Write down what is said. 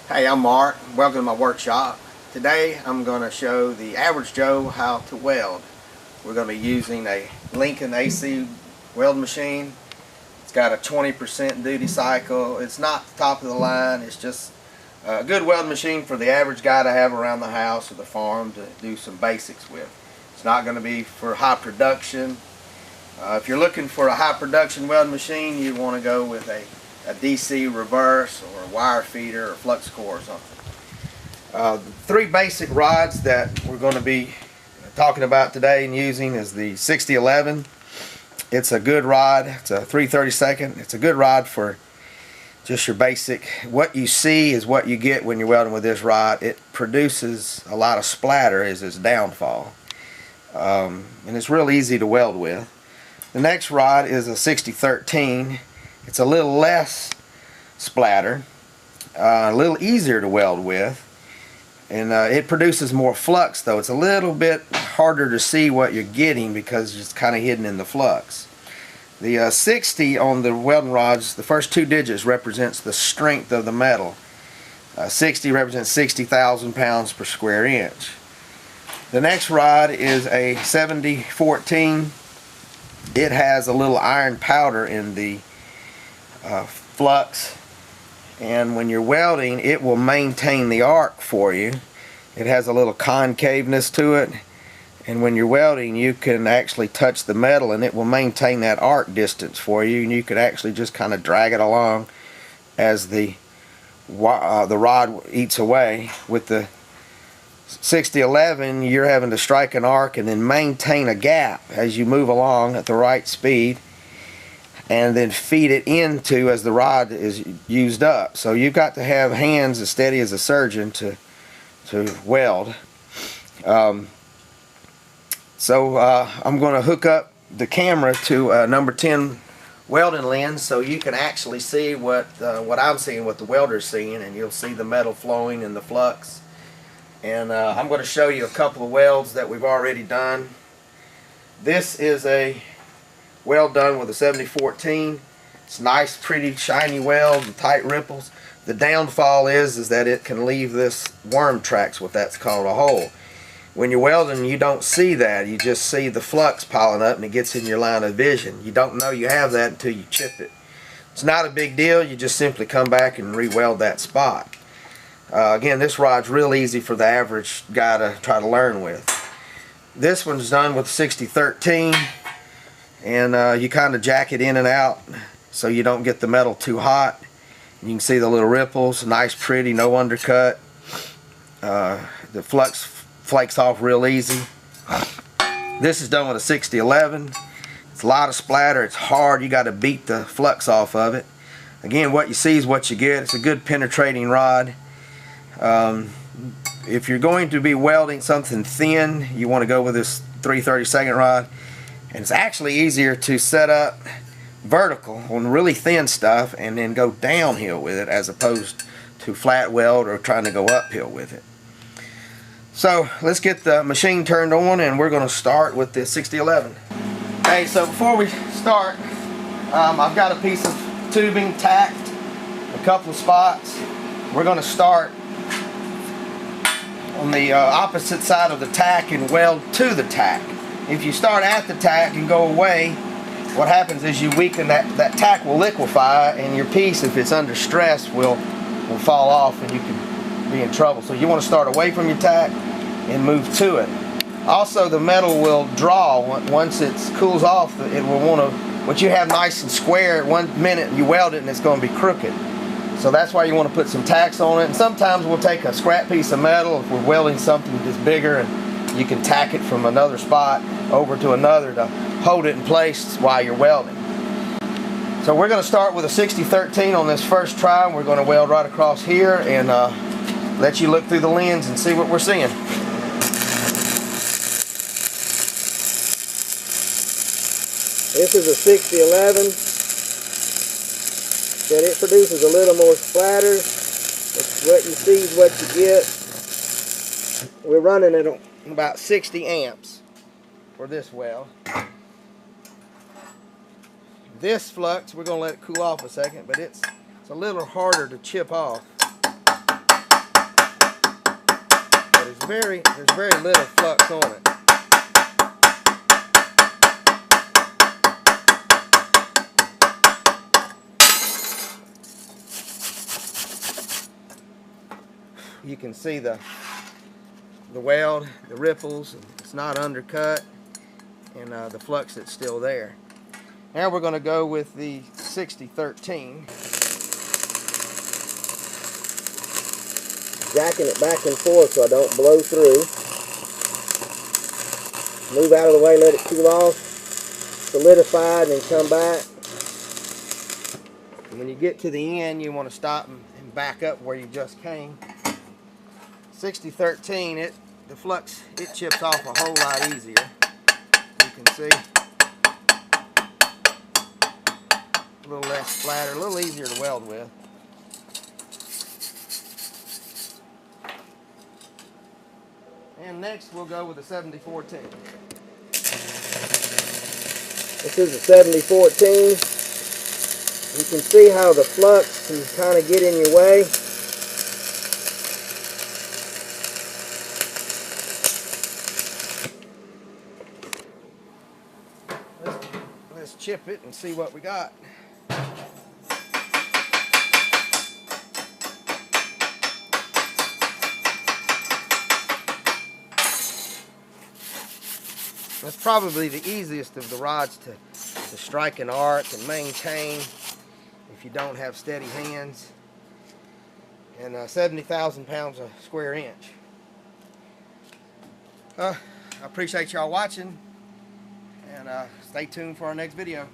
Hey, I'm Mark. Welcome to my workshop. Today I'm going to show the average Joe how to weld. We're going to be using a Lincoln AC weld machine. It's got a 20% duty cycle. It's not the top of the line. It's just a good weld machine for the average guy to have around the house or the farm to do some basics with. It's not going to be for high production. If you're looking for a high production weld machine, you want to go with a DC reverse or a wire feeder or flux core or something. Three basic rods that we're going to be talking about today and using is the 6011. It's a good rod. It's a 3/32. It's a good rod for just your basic. What you see is what you get when you're welding with this rod. It produces a lot of splatter as its downfall, and it's real easy to weld with. The next rod is a 6013. It's a little less splatter, a little easier to weld with, and it produces more flux, though. It's a little bit harder to see what you're getting because it's kind of hidden in the flux. The 60 on the welding rods, the first two digits represents the strength of the metal. 60 represents 60,000 pounds per square inch. The next rod is a 7014. It has a little iron powder in the flux, and when you're welding it will maintain the arc for you. It has a little concaveness to it, and when you're welding you can actually touch the metal and it will maintain that arc distance for you, and you could actually just kind of drag it along as the rod eats away. With the 6011 you're having to strike an arc and then maintain a gap as you move along at the right speed, and then feed it into as the rod is used up. So you've got to have hands as steady as a surgeon to weld. I'm going to hook up the camera to a number 10 welding lens so you can actually see what I'm seeing, what the welder's seeing, and you'll see the metal flowing in the flux. And I'm going to show you a couple of welds that we've already done. This is a weld done with a 7014. It's nice, pretty, shiny weld with tight ripples. The downfall is that it can leave this worm tracks, what that's called, a hole. When you're welding you don't see that. You just see the flux piling up and it gets in your line of vision. You don't know you have that until you chip it. It's not a big deal. You just simply come back and re-weld that spot. Again, this rod's real easy for the average guy to try to learn with. This one's done with 6013. And you kind of jack it in and out so you don't get the metal too hot. You can see the little ripples, nice, pretty, no undercut. The flux flakes off real easy. This is done with a 6011. It's a lot of splatter. It's hard. You got to beat the flux off of it. Again, what you see is what you get. It's a good penetrating rod. If you're going to be welding something thin, you want to go with this 3/32 rod. And it's actually easier to set up vertical on really thin stuff and then go downhill with it as opposed to flat weld or trying to go uphill with it. So let's get the machine turned on, and we're going to start with the 6011. Okay, so before we start, I've got a piece of tubing tacked a couple of spots. We're going to start on the opposite side of the tack and weld to the tack. If you start at the tack and go away, what happens is you weaken that tack will liquefy, and your piece, if it's under stress, will fall off and you can be in trouble. So you want to start away from your tack and move to it. Also, the metal will draw once it cools off. It will want to, what you have nice and square, 1 minute you weld it and it's going to be crooked. So that's why you want to put some tacks on it. And sometimes we'll take a scrap piece of metal if we're welding something that's bigger, and you can tack it from another spot over to another to hold it in place while you're welding. So we're going to start with a 6013 on this first try. We're going to weld right across here and let you look through the lens and see what we're seeing. This is a 6011. That it produces a little more splatter. It's what you see is what you get. We're running it on about 60 amps for this weld. This flux, we're going to let it cool off a second, but it's a little harder to chip off. there's very little flux on it. You can see the weld, the ripples. It's not undercut, and the flux that's still there. Now we're going to go with the 6013. Jacking it back and forth so I don't blow through. Move out of the way, let it cool off, solidify, and then come back. And when you get to the end, you want to stop and back up where you just came. 6013, the flux, it chips off a whole lot easier. You can see. A little less splatter, a little easier to weld with. And next we'll go with the 7014. This is the 7014. You can see how the flux can kind of get in your way. Let's chip it and see what we got. That's probably the easiest of the rods to strike an arc and maintain if you don't have steady hands. And 70,000 pounds a square inch. I appreciate y'all watching, and stay tuned for our next video.